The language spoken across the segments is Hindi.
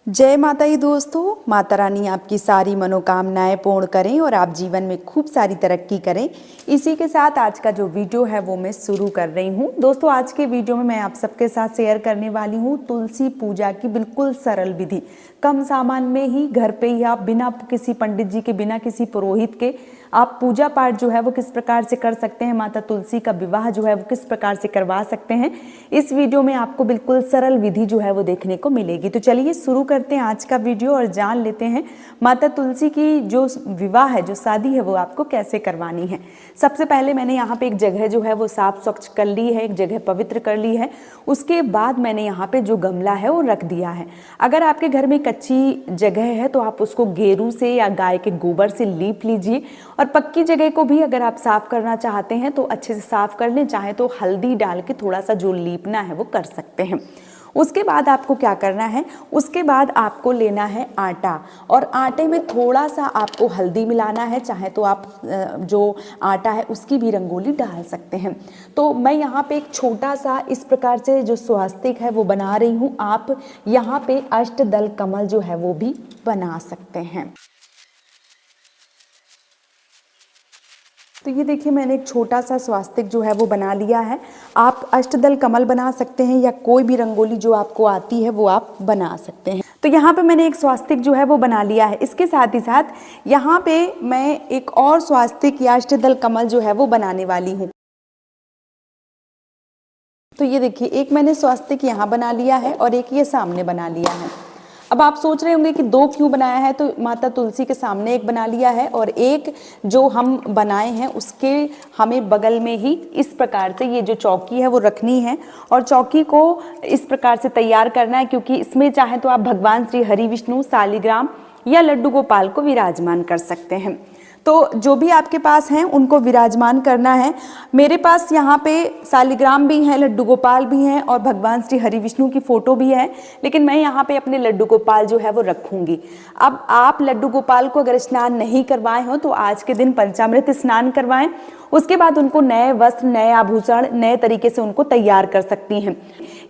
जय माता दी दोस्तों। माता रानी आपकी सारी मनोकामनाएं पूर्ण करें और आप जीवन में खूब सारी तरक्की करें। इसी के साथ आज का जो वीडियो है वो मैं शुरू कर रही हूँ। दोस्तों आज के वीडियो में मैं आप सबके साथ शेयर करने वाली हूँ तुलसी पूजा की बिल्कुल सरल विधि। कम सामान में ही घर पे ही आप बिना किसी पंडित जी के, बिना किसी पुरोहित के आप पूजा पाठ जो है वो किस प्रकार से कर सकते हैं, माता तुलसी का विवाह जो है वो किस प्रकार से करवा सकते हैं, इस वीडियो में आपको बिल्कुल सरल विधि जो है वो देखने को मिलेगी। तो चलिए शुरू करते हैं आज का वीडियो और जान लेते हैं माता तुलसी की जो विवाह है, जो शादी है, वो आपको कैसे करवानी है। सबसे पहले मैंने यहाँ पे एक जगह जो है वो साफ स्वच्छ कर ली है, एक जगह पवित्र कर ली है। उसके बाद मैंने यहाँ पे जो गमला है वो रख दिया है। अगर आपके घर में कच्ची जगह है तो आप उसको गेरू से या गाय के गोबर से लीप लीजिए, और पक्की जगह को भी अगर आप साफ करना चाहते हैं तो अच्छे से साफ कर लें। चाहे तो हल्दी डाल के थोड़ा सा जो लीपना है वो कर सकते हैं। उसके बाद आपको क्या करना है, उसके बाद आपको लेना है आटा, और आटे में थोड़ा सा आपको हल्दी मिलाना है। चाहे तो आप जो आटा है उसकी भी रंगोली डाल सकते हैं। तो मैं यहाँ पे एक छोटा सा इस प्रकार से जो स्वास्तिक है वो बना रही हूँ। आप यहाँ पे अष्टदल कमल जो है वो भी बना सकते हैं। तो ये देखिए मैंने एक छोटा सा स्वास्तिक जो है वो बना लिया है। आप अष्टदल कमल बना सकते हैं या कोई भी रंगोली जो आपको आती है वो आप बना सकते हैं। तो यहाँ पे मैंने एक स्वास्तिक जो है वो बना लिया है। इसके साथ ही साथ यहाँ पे मैं एक और स्वास्तिक या अष्टदल कमल जो है वो बनाने वाली हूँ। तो ये देखिए एक मैंने स्वास्तिक यहाँ बना लिया है और एक ये सामने बना लिया है। अब आप सोच रहे होंगे कि दो क्यों बनाया है, तो माता तुलसी के सामने एक बना लिया है और एक जो हम बनाए हैं उसके हमें बगल में ही इस प्रकार से ये जो चौकी है वो रखनी है, और चौकी को इस प्रकार से तैयार करना है, क्योंकि इसमें चाहे तो आप भगवान श्री हरि विष्णु, शालिग्राम या लड्डू गोपाल को विराजमान कर सकते हैं। तो जो भी आपके पास हैं उनको विराजमान करना है। मेरे पास यहाँ पे शालिग्राम भी हैं, लड्डू गोपाल भी हैं और भगवान श्री हरि विष्णु की फोटो भी है, लेकिन मैं यहाँ पे अपने लड्डू गोपाल जो है वो रखूंगी। अब आप लड्डू गोपाल को अगर स्नान नहीं करवाए हो तो आज के दिन पंचामृत स्नान करवाएं। उसके बाद उनको नए वस्त्र, नए आभूषण, नए तरीके से उनको तैयार कर सकती हैं।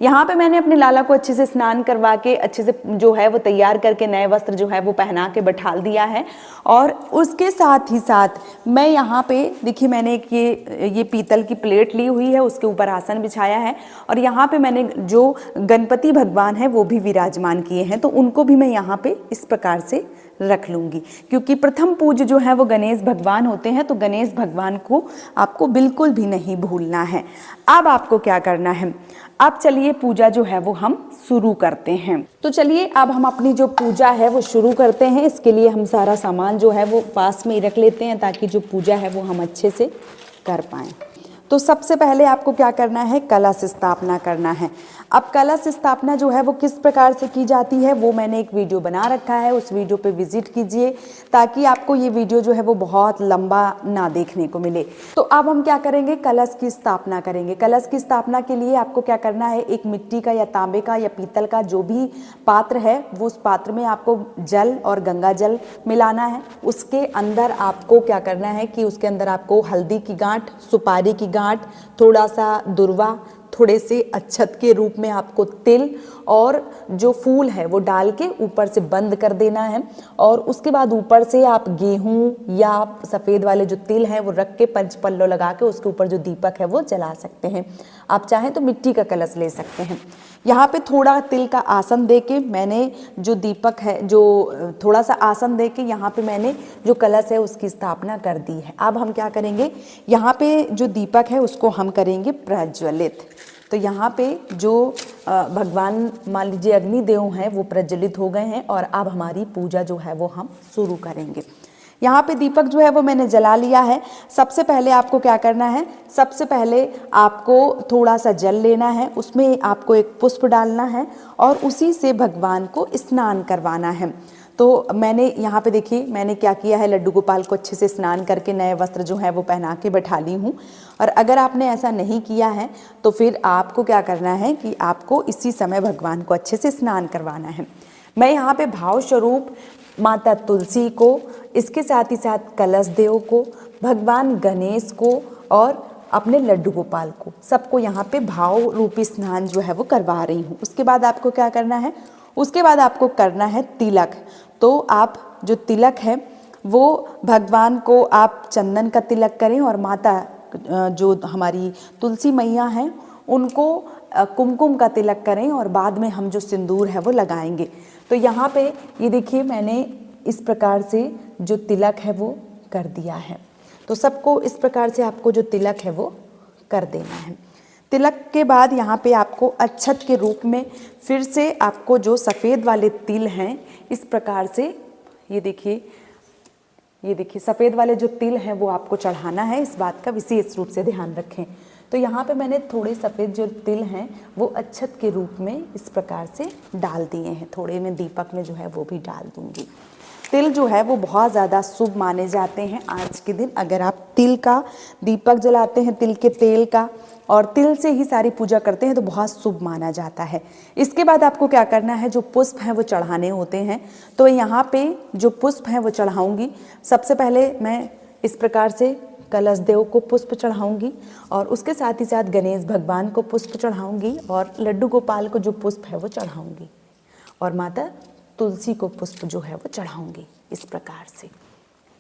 यहाँ पे मैंने अपने लाला को अच्छे से स्नान करवा के अच्छे से जो है वो तैयार करके नए वस्त्र जो है वो पहना के बैठाल दिया है। और उसके साथ ही साथ मैं यहाँ पे देखिए मैंने एक ये पीतल की प्लेट ली हुई है, उसके ऊपर आसन बिछाया है, और यहाँ पे मैंने जो गणपति भगवान है वो भी विराजमान किए हैं, तो उनको भी मैं यहाँ पे इस प्रकार से रख लूँगी। क्योंकि प्रथम पूज्य जो है वो गणेश भगवान होते हैं, तो गणेश भगवान को आपको बिल्कुल भी नहीं भूलना है। अब आपको क्या करना है, अब चलिए पूजा जो है वो हम शुरू करते हैं। तो चलिए अब हम अपनी जो पूजा है वो शुरू करते हैं। इसके लिए हम सारा सामान जो है वो पास में ही रख लेते हैं ताकि जो पूजा है वो हम अच्छे से कर पाएँ। तो सबसे पहले आपको क्या करना है, कलश स्थापना करना है। अब कलश स्थापना जो है वो किस प्रकार से की जाती है वो मैंने एक वीडियो बना रखा है, उस वीडियो पे विजिट कीजिए ताकि आपको ये वीडियो जो है वो बहुत लंबा ना देखने को मिले। तो अब हम क्या करेंगे, कलश की स्थापना करेंगे। कलश की स्थापना के लिए आपको क्या करना है, एक मिट्टी का या तांबे का या पीतल का जो भी पात्र है वो उस पात्र में आपको जल और गंगा जल मिलाना है। उसके अंदर आपको क्या करना है कि उसके अंदर आपको हल्दी की गांठ, सुपारी की गांठ, थोड़ा सा दुर्वा, थोड़े से अक्षत के रूप में आपको तिल और जो फूल है वो डाल के ऊपर से बंद कर देना है। और उसके बाद ऊपर से आप गेहूं या सफ़ेद वाले जो तिल हैं वो रख के पंचपल्लो लगा के उसके ऊपर जो दीपक है वो जला सकते हैं। आप चाहें तो मिट्टी का कलश ले सकते हैं। यहाँ पे थोड़ा तिल का आसन दे के मैंने जो दीपक है, जो थोड़ा सा आसन दे के यहाँ पे मैंने जो कलश है उसकी स्थापना कर दी है। अब हम क्या करेंगे, यहाँ पे जो दीपक है उसको हम करेंगे प्रज्वलित। तो यहाँ पे जो भगवान मान लीजिए अग्निदेव हैं वो प्रज्वलित हो गए हैं, और अब हमारी पूजा जो है वो हम शुरू करेंगे। यहाँ पे दीपक जो है वो मैंने जला लिया है। सबसे पहले आपको क्या करना है, सबसे पहले आपको थोड़ा सा जल लेना है, उसमें आपको एक पुष्प डालना है और उसी से भगवान को स्नान करवाना है। तो मैंने यहाँ पे देखिए मैंने क्या किया है, लड्डू गोपाल को अच्छे से स्नान करके नए वस्त्र जो है वो पहना के बैठा ली हूँ। और अगर आपने ऐसा नहीं किया है तो फिर आपको क्या करना है कि आपको इसी समय भगवान को अच्छे से स्नान करवाना है। मैं यहाँ पे भाव स्वरूप माता तुलसी को, इसके साथ ही साथ कलश देव को, भगवान गणेश को और अपने लड्डू गोपाल को, सबको यहाँ पे भाव रूपी स्नान जो है वो करवा रही हूँ। उसके बाद आपको क्या करना है, उसके बाद आपको करना है तिलक। तो आप जो तिलक है वो भगवान को आप चंदन का तिलक करें और माता जो हमारी तुलसी मैया हैं उनको कुमकुम का तिलक करें और बाद में हम जो सिंदूर है वो लगाएंगे। तो यहाँ पे ये देखिए मैंने इस प्रकार से जो तिलक है वो कर दिया है। तो सबको इस प्रकार से आपको जो तिलक है वो कर देना है। तिलक के बाद यहाँ पे आपको अक्षत के रूप में फिर से आपको जो सफ़ेद वाले तिल हैं इस प्रकार से ये देखिए सफ़ेद वाले जो तिल हैं वो आपको चढ़ाना है। इस बात का विशेष रूप से ध्यान रखें। तो यहाँ पे मैंने थोड़े सफ़ेद जो तिल हैं वो अक्षत के रूप में इस प्रकार से डाल दिए हैं। थोड़े में दीपक में जो है वो भी डाल दूँगी। तिल जो है वो बहुत ज़्यादा शुभ माने जाते हैं। आज के दिन अगर आप तिल का दीपक जलाते हैं, तिल के तेल का, और तिल से ही सारी पूजा करते हैं तो बहुत शुभ माना जाता है। इसके बाद आपको क्या करना है, जो पुष्प हैं वो चढ़ाने होते हैं। तो यहाँ पे जो पुष्प हैं वो चढ़ाऊँगी। सबसे पहले मैं इस प्रकार से कलश देव को पुष्प चढ़ाऊँगी और उसके साथ ही साथ गणेश भगवान को पुष्प चढ़ाऊँगी और लड्डू गोपाल को जो पुष्प है वो चढ़ाऊँगी और माता तुलसी को पुष्प जो है वो चढ़ाऊँगी इस प्रकार से।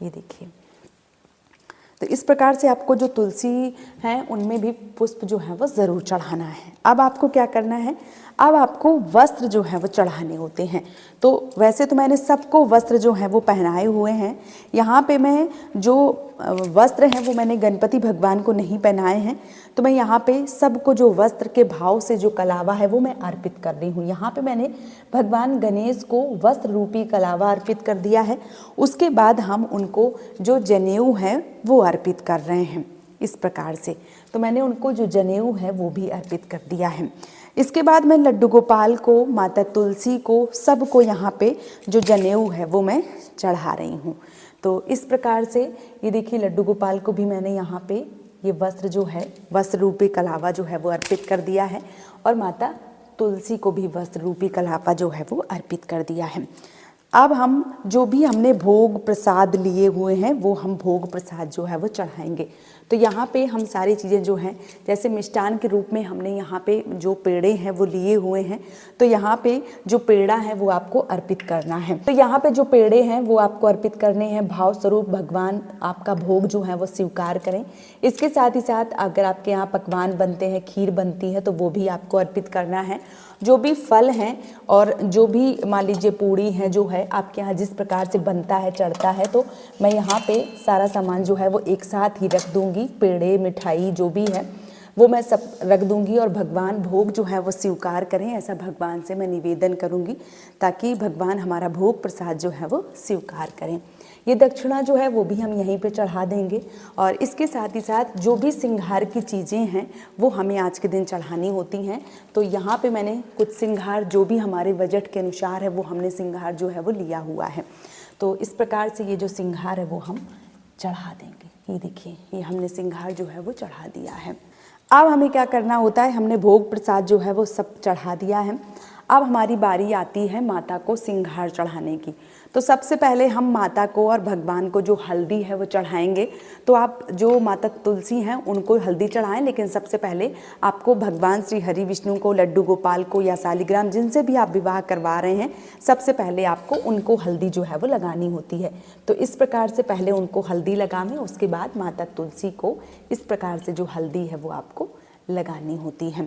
ये देखिए, तो इस प्रकार से आपको जो तुलसी हैं उनमें भी पुष्प जो है वो ज़रूर चढ़ाना है। अब आपको क्या करना है, अब आपको वस्त्र जो है वो चढ़ाने होते हैं। तो वैसे तो मैंने सबको वस्त्र जो है वो पहनाए हुए हैं। यहाँ पे मैं जो वस्त्र हैं वो मैंने गणपति भगवान को नहीं पहनाए हैं। तो मैं यहाँ पे सबको जो वस्त्र के भाव से जो कलावा है वो मैं अर्पित कर रही हूँ। यहाँ पे मैंने भगवान गणेश को वस्त्र रूपी कलावा अर्पित कर दिया है। उसके बाद हम उनको जो जनेऊ है वो अर्पित कर रहे हैं इस प्रकार से। तो मैंने उनको जो जनेऊ है वो भी अर्पित कर दिया है। इसके बाद मैं लड्डू गोपाल को, माता तुलसी को, सबको यहाँ पे जो जनेऊ है वो मैं चढ़ा रही हूँ। तो इस प्रकार से ये देखिए लड्डू गोपाल को भी मैंने यहाँ पे ये वस्त्र जो है, वस्त्र रूपी कलावा जो है वो अर्पित कर दिया है और माता तुलसी को भी वस्त्र रूपी कलावा जो है वो अर्पित कर दिया है। अब हम जो भी हमने भोग प्रसाद लिए हुए हैं वो हम भोग प्रसाद जो है वो चढ़ाएंगे। तो यहाँ पे हम सारी चीज़ें जो हैं, जैसे मिष्ठान के रूप में हमने यहाँ पे जो पेड़े हैं वो लिए हुए हैं। तो यहाँ पे जो पेड़ा है वो आपको अर्पित करना है। तो यहाँ पे जो पेड़े हैं वो आपको अर्पित करने हैं। भाव स्वरूप भगवान आपका भोग जो है वो स्वीकार करें। इसके साथ ही साथ अगर आपके यहाँ पकवान बनते हैं, खीर बनती है, तो वो भी आपको अर्पित करना है। जो भी फल हैं और जो भी मान लीजिए पूड़ी है जो है आपके यहाँ जिस प्रकार से बनता है, चढ़ता है, तो मैं यहाँ पे सारा सामान जो है वो एक साथ ही रख दूँगी। पेड़े, मिठाई जो भी है वो मैं सब रख दूँगी और भगवान भोग जो है वो स्वीकार करें, ऐसा भगवान से मैं निवेदन करूँगी ताकि भगवान हमारा भोग प्रसाद जो है वो स्वीकार करें। ये दक्षिणा जो है वो भी हम यहीं पे चढ़ा देंगे और इसके साथ ही साथ जो भी श्रृंगार की चीज़ें हैं वो हमें आज के दिन चढ़ानी होती हैं। तो यहाँ पे मैंने कुछ श्रृंगार जो भी हमारे बजट के अनुसार है वो हमने श्रृंगार जो है वो लिया हुआ है। तो इस प्रकार से ये जो श्रृंगार है वो हम चढ़ा देंगे। ये देखिए, ये हमने श्रृंगार जो है वो चढ़ा दिया है। अब हमें क्या करना होता है, हमने भोग प्रसाद जो है वो सब चढ़ा दिया है। अब हमारी बारी आती है माता को श्रृंगार चढ़ाने की। तो सबसे पहले हम माता को और भगवान को जो हल्दी है वो चढ़ाएंगे। तो आप जो माता तुलसी हैं उनको हल्दी चढ़ाएं, लेकिन सबसे पहले आपको भगवान श्री हरि विष्णु को, लड्डू गोपाल को या शालिग्राम, जिनसे भी आप विवाह करवा रहे हैं, सबसे पहले आपको उनको हल्दी जो है वो लगानी होती है। तो इस प्रकार से पहले उनको हल्दी लगावें, उसके बाद माता तुलसी को इस प्रकार से जो हल्दी है वो आपको लगानी होती है।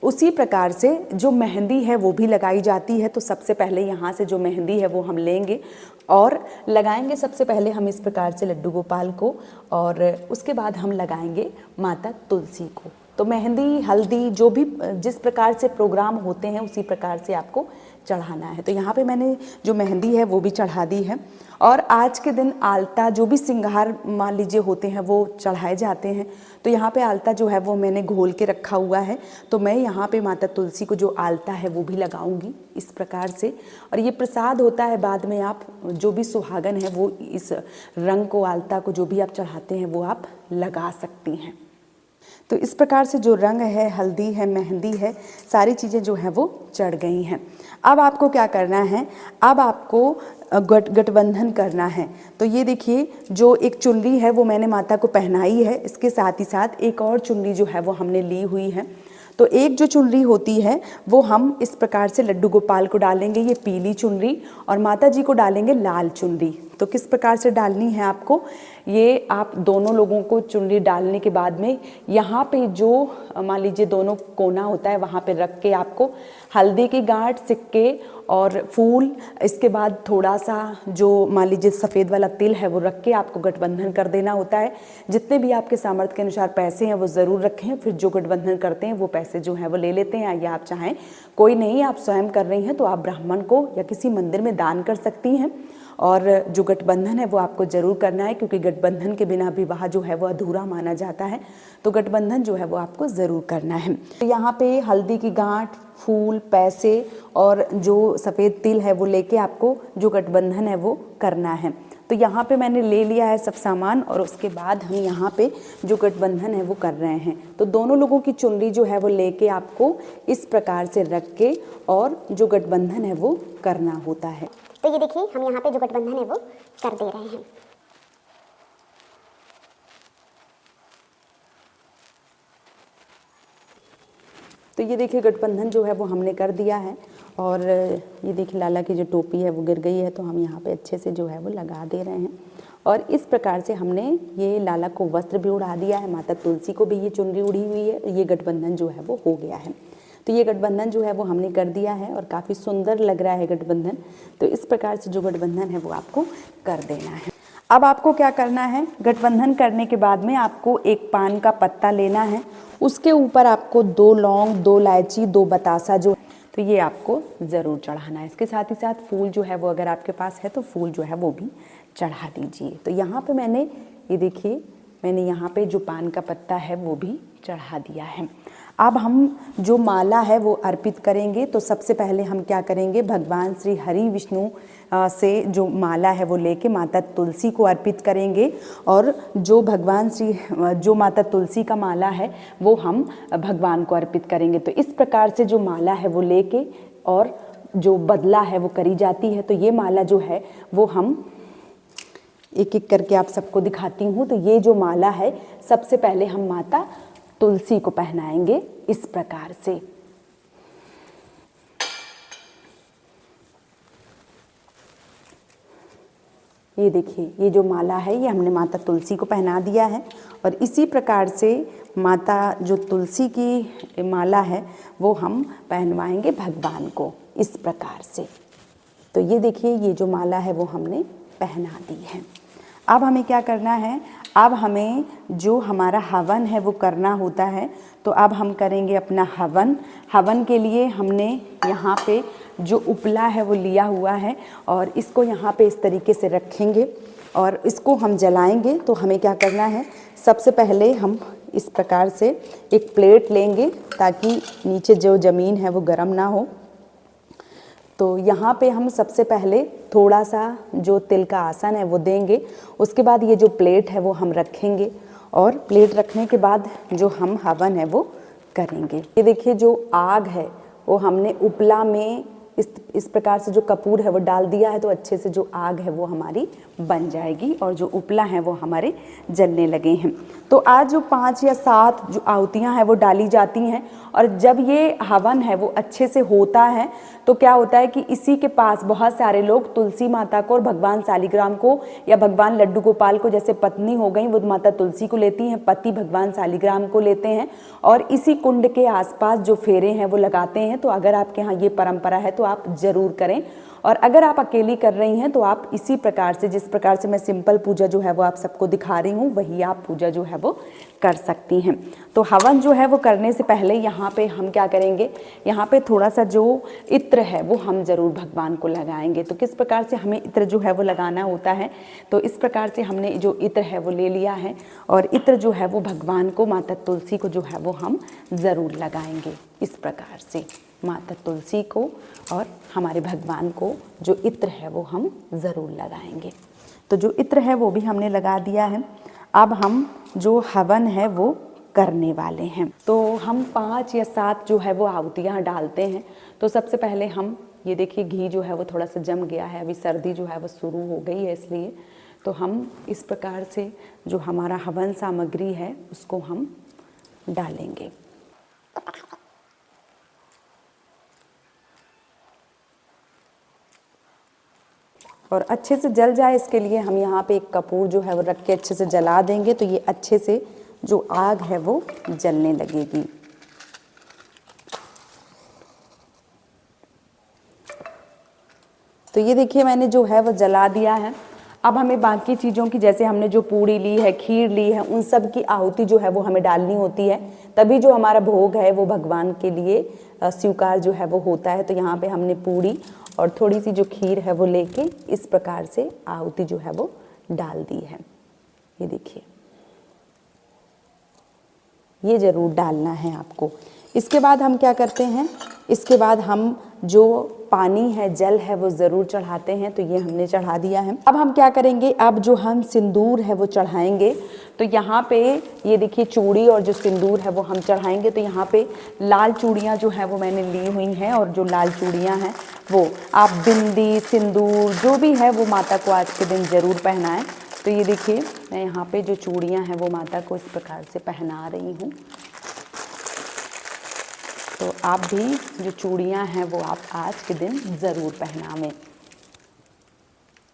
उसी प्रकार से जो मेहंदी है वो भी लगाई जाती है। तो सबसे पहले यहाँ से जो मेहंदी है वो हम लेंगे और लगाएंगे। सबसे पहले हम इस प्रकार से लड्डू गोपाल को और उसके बाद हम लगाएंगे माता तुलसी को। तो मेहंदी, हल्दी जो भी जिस प्रकार से प्रोग्राम होते हैं उसी प्रकार से आपको चढ़ाना है। तो यहाँ पे मैंने जो मेहंदी है वो भी चढ़ा दी है। और आज के दिन आलता, जो भी श्रृंगार मान लीजिए होते हैं वो चढ़ाए जाते हैं। तो यहाँ पे आलता जो है वो मैंने घोल के रखा हुआ है। तो मैं यहाँ पे माता तुलसी को जो आलता है वो भी लगाऊंगी इस प्रकार से। और ये प्रसाद होता है, बाद में आप जो भी सुहागन है वो इस रंग को, आलता को जो भी आप चढ़ाते हैं वो आप लगा सकती हैं। तो इस प्रकार से जो रंग है, हल्दी है, मेहंदी है, सारी चीज़ें जो हैं वो चढ़ गई हैं। अब आपको क्या करना है, अब आपको गठबंधन करना है। तो ये देखिए, जो एक चुनरी है वो मैंने माता को पहनाई है, इसके साथ ही साथ एक और चुनरी जो है वो हमने ली हुई है। तो एक जो चुनरी होती है वो हम इस प्रकार से लड्डू गोपाल को डालेंगे, ये पीली चुनरी, और माता जी को डालेंगे लाल चुनरी। तो किस प्रकार से डालनी है आपको, ये आप दोनों लोगों को चुनरी डालने के बाद में यहाँ पे जो मान लीजिए दोनों कोना होता है वहाँ पे रख के आपको हल्दी की गांठ, सिक्के और फूल, इसके बाद थोड़ा सा जो मान लीजिए सफ़ेद वाला तिल है वो रख के आपको गठबंधन कर देना होता है। जितने भी आपके सामर्थ्य के अनुसार पैसे हैं वो ज़रूर रखें, फिर जो गठबंधन करते हैं वो पैसे जो हैं वो ले लेते हैं, या आप चाहें कोई नहीं आप स्वयं कर रही हैं तो आप ब्राह्मण को या किसी मंदिर में दान कर सकती हैं। और जो गठबंधन है वो आपको ज़रूर करना है, क्योंकि गठबंधन के बिना विवाह जो है वो अधूरा माना जाता है, तो गठबंधन जो है वो आपको ज़रूर करना है। तो यहाँ पे हल्दी की गांठ, फूल, पैसे और जो सफ़ेद तिल है वो लेके आपको जो गठबंधन है वो करना है। तो यहाँ पे मैंने ले लिया है सब सामान, और उसके बाद हम यहाँ पे जो गठबंधन है वो कर रहे हैं। तो दोनों लोगों की चुनरी जो है वो लेके आपको इस प्रकार से रख के और जो गठबंधन है वो करना होता है। तो ये देखिए हम यहाँ पे जो गठबंधन है वो कर दे रहे हैं। तो ये देखिए गठबंधन जो है वो हमने कर दिया है, और ये देखिए लाला की जो टोपी है वो गिर गई है, तो हम यहाँ पे अच्छे से जो है वो लगा दे रहे हैं। और इस प्रकार से हमने ये लाला को वस्त्र भी उड़ा दिया है, माता तुलसी को भी ये चुनरी उड़ी हुई है, ये गठबंधन जो है वो हो गया है। तो ये गठबंधन जो है वो हमने कर दिया है और काफ़ी सुंदर लग रहा है गठबंधन। तो इस प्रकार से जो गठबंधन है वो आपको कर देना है। अब आपको क्या करना है, गठबंधन करने के बाद में आपको एक पान का पत्ता लेना है, उसके ऊपर आपको 2 लौंग, 2 इलायची, 2 बतासा जो, तो ये आपको ज़रूर चढ़ाना है। इसके साथ ही साथ फूल जो है वो अगर आपके पास है तो फूल जो है वो भी चढ़ा दीजिए। तो यहाँ पे मैंने ये देखिए मैंने यहाँ पे जो पान का पत्ता है वो भी चढ़ा दिया है। अब हम जो माला है वो अर्पित करेंगे। तो सबसे पहले हम क्या करेंगे, भगवान श्री हरि विष्णु से जो माला है वो लेके माता तुलसी को अर्पित करेंगे, और जो माता तुलसी का माला है वो हम भगवान को अर्पित करेंगे। तो इस प्रकार से जो माला है वो लेके और जो बदला है वो करी जाती है। तो ये माला जो है वो हम एक एक करके आप सबको दिखाती हूँ। तो ये जो माला है सबसे पहले हम माता तुलसी को पहनाएंगे इस प्रकार से। ये देखिए ये जो माला है ये हमने माता तुलसी को पहना दिया है, और इसी प्रकार से माता जो तुलसी की माला है वो हम पहनवाएंगे भगवान को इस प्रकार से। तो ये देखिए ये जो माला है वो हमने पहना दी है। अब हमें क्या करना है, अब हमें जो हमारा हवन है वो करना होता है। तो अब हम करेंगे अपना हवन। हवन के लिए हमने यहाँ पे जो उपला है वो लिया हुआ है, और इसको यहाँ पे इस तरीके से रखेंगे और इसको हम जलाएंगे। तो हमें क्या करना है, सबसे पहले हम इस प्रकार से एक प्लेट लेंगे ताकि नीचे जो ज़मीन है वो गर्म ना हो। तो यहाँ पे हम सबसे पहले थोड़ा सा जो तिल का आसन है वो देंगे, उसके बाद ये जो प्लेट है वो हम रखेंगे, और प्लेट रखने के बाद जो हम हवन है वो करेंगे। ये देखिए जो आग है वो हमने उपला में इस प्रकार से जो कपूर है वो डाल दिया है, तो अच्छे से जो आग है वो हमारी बन जाएगी और जो उपला है वो हमारे जलने लगे हैं। तो आज जो 5 या 7 जो आहुतियाँ हैं वो डाली जाती हैं, और जब ये हवन है वो अच्छे से होता है तो क्या होता है कि इसी के पास बहुत सारे लोग तुलसी माता को और भगवान शालिग्राम को या भगवान लड्डू गोपाल को, जैसे पत्नी हो गई वो माता तुलसी को लेती हैं, पति भगवान शालिग्राम को लेते हैं, और इसी कुंड के आसपास जो फेरे हैं वो लगाते हैं। तो अगर आपके यहाँ ये परंपरा है तो आप ज़रूर करें, और अगर आप अकेली कर रही हैं तो आप इसी प्रकार से, जिस प्रकार से मैं सिंपल पूजा जो है वो आप सबको दिखा रही हूँ वही आप पूजा जो है वो कर सकती हैं। तो हवन जो है वो करने से पहले यहाँ पे हम क्या करेंगे, यहाँ पे थोड़ा सा जो इत्र है वो हम ज़रूर भगवान को लगाएंगे। तो किस प्रकार से हमें इत्र जो है वो लगाना होता है, तो इस प्रकार से हमने जो इत्र है वो ले लिया है, और इत्र जो है वो भगवान को, माता तुलसी को जो है वो हम ज़रूर लगाएंगे इस प्रकार से। माता तुलसी को और हमारे भगवान को जो इत्र है वो हम ज़रूर लगाएंगे। तो जो इत्र है वो भी हमने लगा दिया है। अब हम जो हवन है वो करने वाले हैं। तो हम 5 या 7 जो है वो आहुतियाँ डालते हैं। तो सबसे पहले हम ये देखिए घी जो है वो थोड़ा सा जम गया है, अभी सर्दी जो है वो शुरू हो गई है, इसलिए तो हम इस प्रकार से जो हमारा हवन सामग्री है उसको हम डालेंगे। और अच्छे से जल जाए इसके लिए हम यहाँ पे एक कपूर जो है वो रख के अच्छे से जला देंगे, तो ये अच्छे से जो आग है वो जलने लगेगी। तो ये देखिए मैंने जो है वो जला दिया है। अब हमें बाकी चीज़ों की, जैसे हमने जो पूड़ी ली है, खीर ली है, उन सब की आहुति जो है वो हमें डालनी होती है, तभी जो हमारा भोग है वो भगवान के लिए स्वीकार जो है वो होता है। तो यहाँ पे हमने पूड़ी और थोड़ी सी जो खीर है वो लेके इस प्रकार से आहुति जो है वो डाल दी है। ये देखिए, ये ज़रूर डालना है आपको। इसके बाद हम क्या करते हैं, इसके बाद हम जो पानी है, जल है, वो ज़रूर चढ़ाते हैं। तो ये हमने चढ़ा दिया है। अब हम क्या करेंगे, अब जो हम सिंदूर है वो चढ़ाएंगे। तो यहाँ पे ये देखिए चूड़ी और जो सिंदूर है वो हम चढ़ाएंगे। तो यहाँ पे लाल चूड़ियाँ जो है वो मैंने ली हुई हैं, और जो लाल चूड़ियाँ हैं वो आप बिंदी, सिंदूर जो भी है वो माता को आज के दिन ज़रूर पहनाएं। तो ये देखिए मैं यहाँ पे जो चूड़ियाँ हैं वो माता को इस प्रकार से पहना रही हूँ। तो आप भी जो चूड़ियाँ हैं वो आप आज के दिन ज़रूर पहनावें।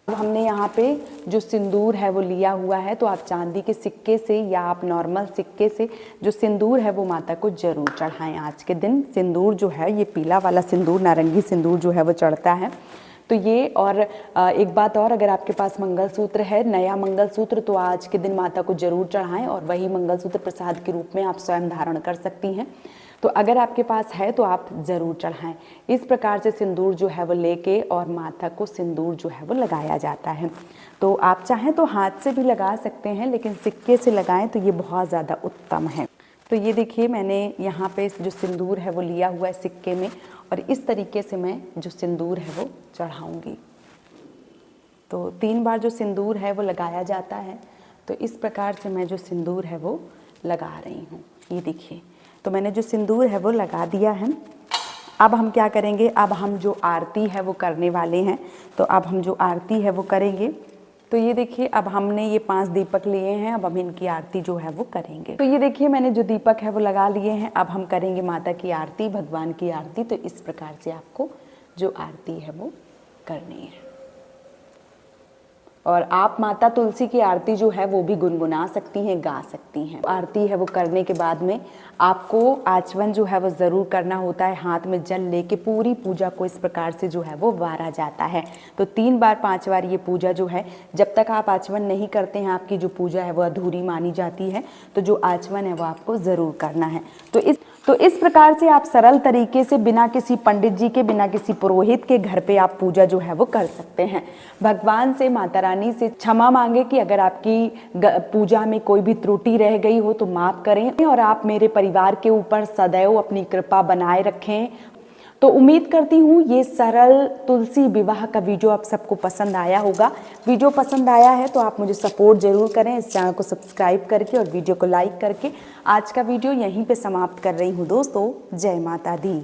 अब हमने यहाँ पे जो सिंदूर है वो लिया हुआ है, तो आप चांदी के सिक्के से या आप नॉर्मल सिक्के से जो सिंदूर है वो माता को ज़रूर चढ़ाएं आज के दिन। सिंदूर जो है, ये पीला वाला सिंदूर, नारंगी सिंदूर जो है वो चढ़ता है। तो ये, और एक बात और, अगर आपके पास मंगलसूत्र है, नया मंगलसूत्र, तो आज के दिन माता को ज़रूर चढ़ाएं, और वही मंगलसूत्र प्रसाद के रूप में आप स्वयं धारण कर सकती हैं। तो अगर आपके पास है तो आप ज़रूर चढ़ाएं। इस प्रकार से सिंदूर जो है वो लेके और माता को सिंदूर जो है वो लगाया जाता है। तो आप चाहें तो हाथ से भी लगा सकते हैं, लेकिन सिक्के से लगाएं तो ये बहुत ज़्यादा उत्तम है। तो ये देखिए मैंने यहाँ पे जो सिंदूर है वो लिया हुआ है सिक्के में, और इस तरीके से मैं जो सिंदूर है वो चढ़ाऊँगी। तो 3 बार जो सिंदूर है वो लगाया जाता है। तो इस प्रकार से मैं जो सिंदूर है वो लगा रही हूँ। ये देखिए, तो मैंने जो सिंदूर है वो लगा दिया है। अब हम क्या करेंगे, अब हम जो आरती है वो करने वाले हैं। तो अब हम जो आरती है वो करेंगे। तो ये देखिए, अब हमने ये 5 दीपक लिए हैं, अब हम इनकी आरती जो है वो करेंगे। तो ये देखिए मैंने जो दीपक है वो लगा लिए हैं। अब हम करेंगे माता की आरती, भगवान की आरती। तो इस प्रकार से आपको जो आरती है वो करनी है। और आप माता तुलसी की आरती जो है वो भी गुनगुना सकती हैं, गा सकती हैं। आरती है वो करने के बाद में आपको आचमन जो है वो ज़रूर करना होता है। हाथ में जल लेके पूरी पूजा को इस प्रकार से जो है वो वारा जाता है। तो 3 बार 5 बार ये पूजा जो है, जब तक आप आचमन नहीं करते हैं आपकी जो पूजा है वो अधूरी मानी जाती है। तो जो आचमन है वो आपको ज़रूर करना है। तो इस प्रकार से आप सरल तरीके से बिना किसी पंडित जी के, बिना किसी पुरोहित के घर पे आप पूजा जो है वो कर सकते हैं। भगवान से, माता रानी से क्षमा मांगे कि अगर आपकी पूजा में कोई भी त्रुटि रह गई हो तो माफ़ करें, और आप मेरे परिवार के ऊपर सदैव अपनी कृपा बनाए रखें। तो उम्मीद करती हूँ ये सरल तुलसी विवाह का वीडियो आप सबको पसंद आया होगा। वीडियो पसंद आया है तो आप मुझे सपोर्ट ज़रूर करें, इस चैनल को सब्सक्राइब करके और वीडियो को लाइक करके। आज का वीडियो यहीं पे समाप्त कर रही हूँ दोस्तों। जय माता दी।